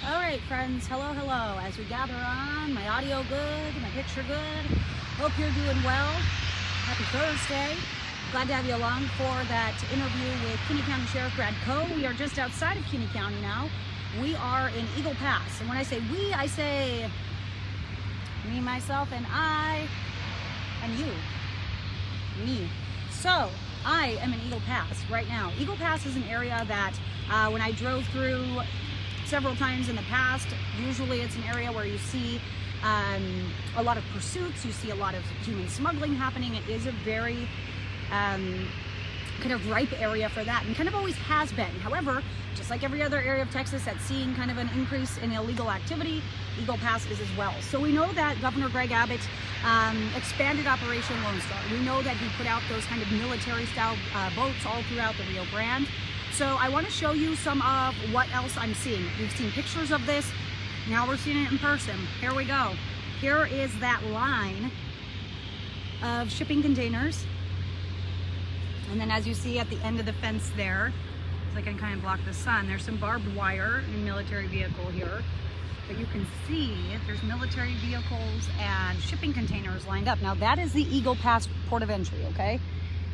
All right, friends, hello. As we gather on, my audio good, my picture good. Hope you're doing well. Happy Thursday. Glad to have you along for that interview with Kinney County Sheriff Brad Coe. We are just outside of Kinney County now. We are in Eagle Pass. And when I say we, I say me, myself, and I, and you, me. So I am in Eagle Pass right now. Eagle Pass is an area that when I drove through several times in the past, usually it's an area where you see a lot of pursuits, you see a lot of human smuggling happening. It is a very kind of ripe area for that, and kind of always has been. However, just like every other area of Texas that's seeing kind of an increase in illegal activity, Eagle Pass is as well. So we know that Governor Greg Abbott expanded Operation Lonestar. We know that he put out those kind of military-style boats all throughout the Rio Grande. So I want to show you some of what else I'm seeing. We've seen pictures of this. Now we're seeing it in person. Here we go. Here is that line of shipping containers. And then as you see at the end of the fence there, so I can kind of block the sun, there's some barbed wire and military vehicle here. But you can see there's military vehicles and shipping containers lined up. Now that is the Eagle Pass port of entry, okay?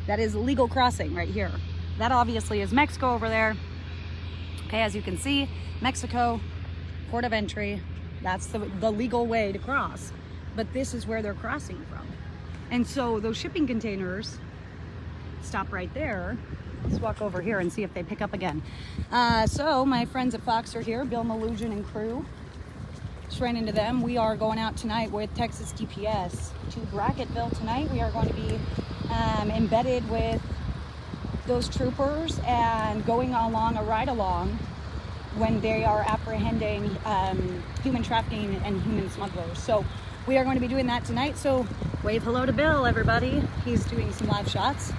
That is legal crossing right here. That obviously is Mexico over there. Okay, as you can see, Mexico, port of entry. That's the legal way to cross. But this is where they're crossing from. And so those shipping containers stop right there. Let's walk over here and see if they pick up again. So my friends at Fox are here, Bill Malugian and crew. Just ran into them. We are going out tonight with Texas DPS to Brackettville tonight. We are going to be embedded with those troopers and going along a ride along when they are apprehending human trafficking and human smugglers. So we are going to be doing that tonight. So wave hello to Bill, everybody. He's doing some live shots.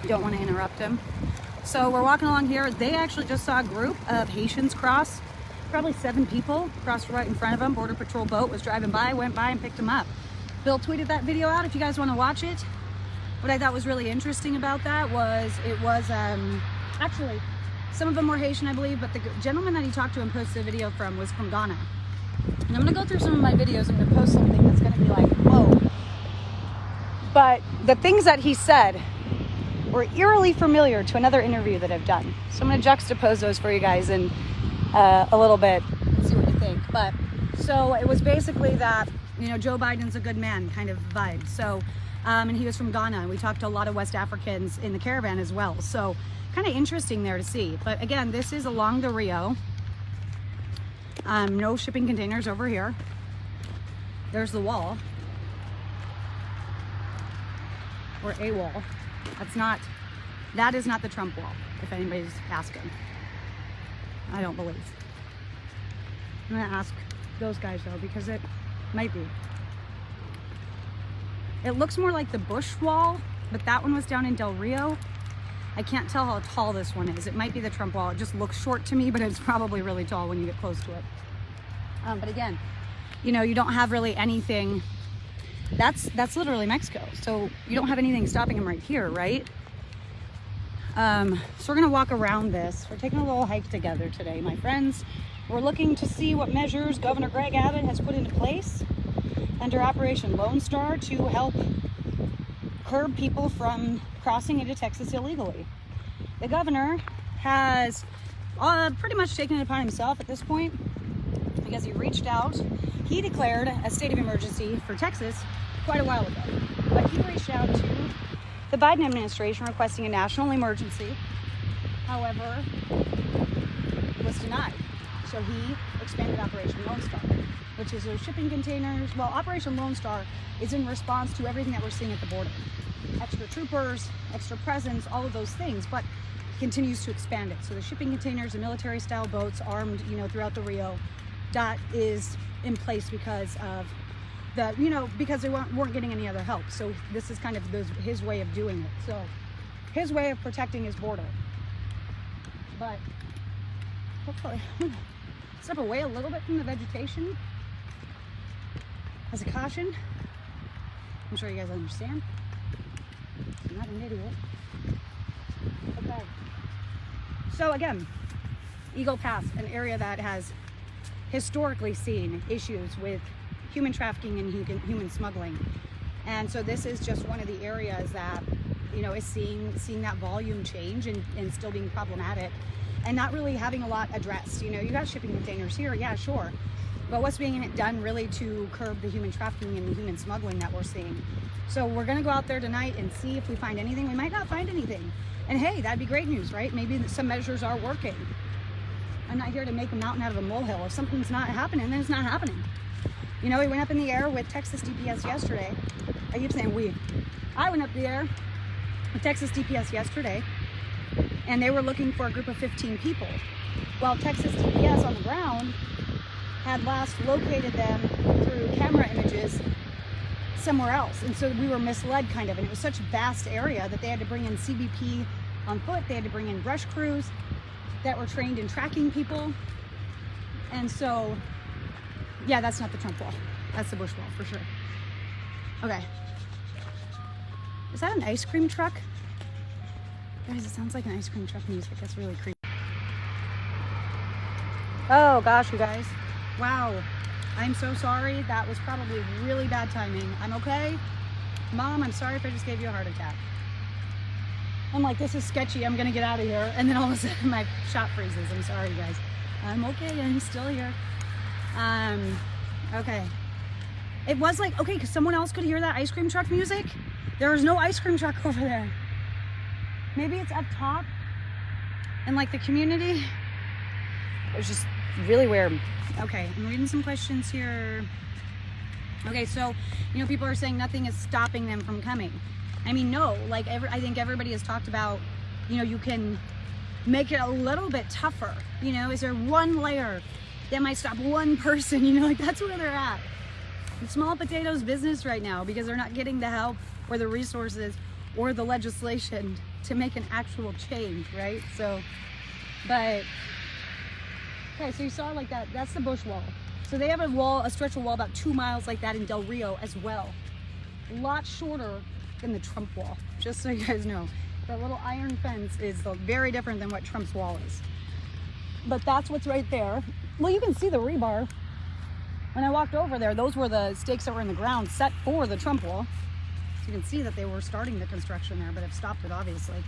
Don't want to interrupt him. So we're walking along here. They actually just saw a group of Haitians cross, probably 7 people crossed right in front of them. Border Patrol boat was driving by, went by and picked them up. Bill tweeted that video out if you guys want to watch it. What I thought was really interesting about that was it was actually some of them were Haitian, I believe, but the gentleman that he talked to and posted the video from was from Ghana. And I'm going to go through some of my videos. I'm going to post something that's going to be like, whoa. But the things that he said were eerily familiar to another interview that I've done. So I'm going to juxtapose those for you guys in a little bit and see what you think. But so it was basically that, you know, Joe Biden's a good man kind of vibe. So and he was from Ghana. We talked to a lot of West Africans in the caravan as well. So kind of interesting there to see. But again, this is along the Rio. No shipping containers over here. There's the wall. Or a wall. That is not the Trump wall, if anybody's asking. I don't believe. I'm gonna ask those guys though, because it might be. It looks more like the Bush wall, but that one was down in Del Rio. I can't tell how tall this one is. It might be the Trump wall. It just looks short to me, but it's probably really tall when you get close to it. But again, you know, you don't have really anything. That's literally Mexico. So you don't have anything stopping them right here, right? So we're gonna walk around this. We're taking a little hike together today, my friends. We're looking to see what measures Governor Greg Abbott has put into place under Operation Lonestar to help curb people from crossing into Texas illegally. The governor has pretty much taken it upon himself at this point because he reached out. He declared a state of emergency for Texas quite a while ago, but he reached out to the Biden administration requesting a national emergency. However, it was denied. So he expanded Operation Lonestar, which is those shipping containers. Well, Operation Lonestar is in response to everything that we're seeing at the border. Extra troopers, extra presence, all of those things, but continues to expand it. So the shipping containers, the military style boats armed, you know, throughout the Rio, that is in place because of the, you know, because they weren't getting any other help. So this is kind of his way of doing it. So his way of protecting his border. But hopefully, I'm gonna step away a little bit from the vegetation as a caution. I'm sure you guys understand. I'm not an idiot. Okay. So again, Eagle Pass, an area that has historically seen issues with human trafficking and human smuggling. And so this is just one of the areas that, you know, is seeing that volume change and still being problematic and not really having a lot addressed. You know, you got shipping containers here, yeah, sure. But what's being done really to curb the human trafficking and the human smuggling that we're seeing? So we're gonna go out there tonight and see if we find anything. We might not find anything. And hey, that'd be great news, right? Maybe some measures are working. I'm not here to make a mountain out of a molehill. If something's not happening, then it's not happening. You know, we went up in the air with Texas DPS yesterday. I keep saying we. I went up the air with Texas DPS yesterday, and they were looking for a group of 15 people. Well, Texas DPS on the ground had last located them through camera images somewhere else. And so we were misled kind of, and it was such a vast area that they had to bring in CBP on foot. They had to bring in brush crews that were trained in tracking people. And so, yeah, that's not the Trump wall. That's the Bush wall for sure. Okay. Is that an ice cream truck? Guys, it sounds like an ice cream truck music. That's really creepy. Oh gosh, you guys. Wow. I'm so sorry. That was probably really bad timing. I'm okay. Mom, I'm sorry if I just gave you a heart attack. I'm like, this is sketchy. I'm gonna get out of here. And then all of a sudden my shot freezes. I'm sorry, guys. I'm okay. I'm still here. Okay. It was like, okay, because someone else could hear that ice cream truck music. There was no ice cream truck over there. Maybe it's up top in like the community. It was just really weird. Okay, I'm reading some questions here. Okay, so, you know, people are saying nothing is stopping them from coming. I mean, no, like I think everybody has talked about, you know, you can make it a little bit tougher. You know, is there one layer that might stop one person? You know, like that's where they're at. It's small potatoes business right now because they're not getting the help or the resources or the legislation to make an actual change, right? So, but, okay, so you saw like that, that's the Bush wall. So they have a wall, a stretch of wall about 2 miles like that in Del Rio as well. A lot shorter than the Trump wall, just so you guys know. That little iron fence is very different than what Trump's wall is. But that's what's right there. Well, you can see the rebar. When I walked over there, those were the stakes that were in the ground set for the Trump wall. So you can see that they were starting the construction there, but have stopped it, obviously.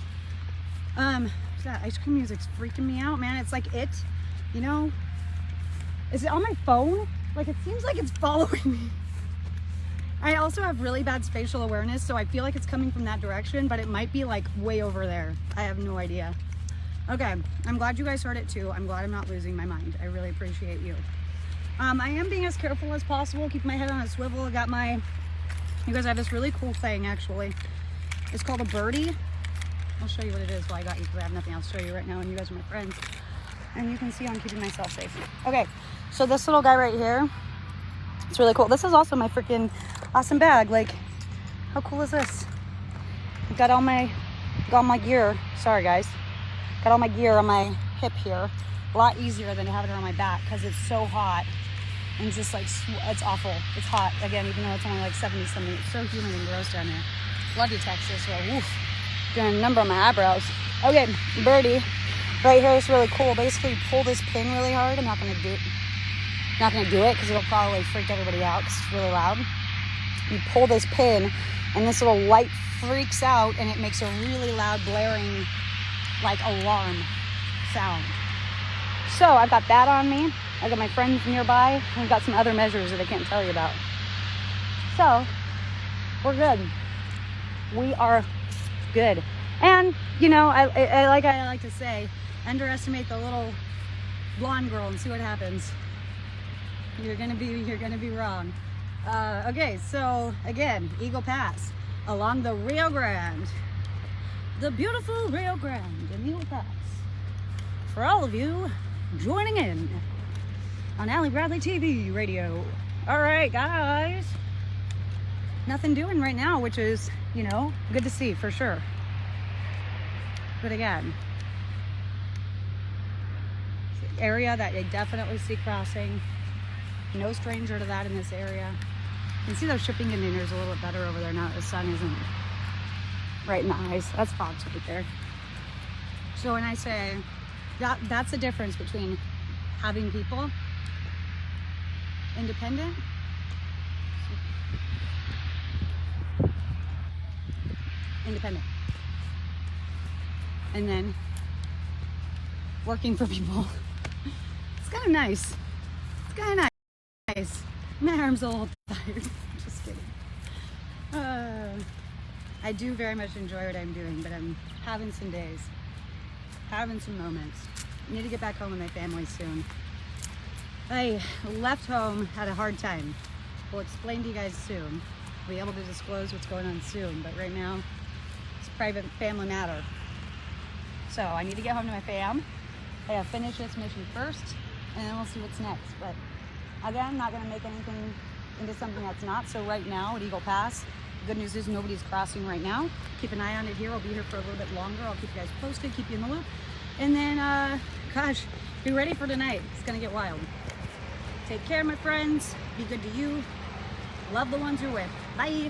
That ice cream music's freaking me out, man. It's like it, you know? Is it on my phone? Like, it seems like it's following me. I also have really bad spatial awareness, so I feel like it's coming from that direction, but it might be like way over there. I have no idea. Okay, I'm glad you guys heard it too. I'm glad I'm not losing my mind. I really appreciate you. I am being as careful as possible, keep my head on a swivel. I got my, you guys, I have this really cool thing actually. It's called a birdie. I'll show you what it is while I got you because I have nothing else to show you right now and you guys are my friends. And you can see I'm keeping myself safe. Okay, so this little guy right here, it's really cool. This is also my freaking awesome bag. Like, how cool is this? I've got all my gear. Sorry guys. Got all my gear on my hip here. A lot easier than to have it around my back because it's so hot. And just like, it's awful. It's hot. Again, even though it's only like 70 something. It's so humid and gross down here. Love you, Texas. So, woof. Doing a number on my eyebrows. Okay, birdie. Right here is really cool. Basically, pull this pin really hard. I'm not gonna do it because it'll probably freak everybody out because it's really loud. You pull this pin, and this little light freaks out, and it makes a really loud, blaring, like alarm sound. So I've got that on me. I got my friends nearby. I've got some other measures that I can't tell you about. So we're good. We are good. And you know, I like to say, underestimate the little blonde girl and see what happens. You're gonna be wrong. Okay, so again, Eagle Pass along the Rio Grande, the beautiful Rio Grande and Eagle Pass. For all of you joining in on Allie Bradley TV radio. All right, guys. Nothing doing right now, which is, you know, good to see for sure. But again, it's an area that I definitely see crossing. No stranger to that in this area. You can see those shipping containers a little bit better over there now that the sun isn't right in the eyes. That's Fox right there. So when I say That's the difference between having people independent and then working for people. It's kind of nice. It's kind of nice. My arm's a little tired. Just kidding. I do very much enjoy what I'm doing, but I'm having some days, having some moments. I need to get back home with my family soon. I left home, had a hard time. We'll explain to you guys soon. We'll be able to disclose what's going on soon, but right now it's a private family matter. So I need to get home to my fam. I gotta finish this mission first, and then we'll see what's next. But again, I'm not gonna make anything into something that's not. So right now at Eagle Pass, the good news is nobody's crossing right now. Keep an eye on it here. I'll be here for a little bit longer. I'll keep you guys posted, keep you in the loop. And then, gosh, be ready for tonight. It's gonna get wild. Take care, my friends. Be good to you. Love the ones you're with. Bye.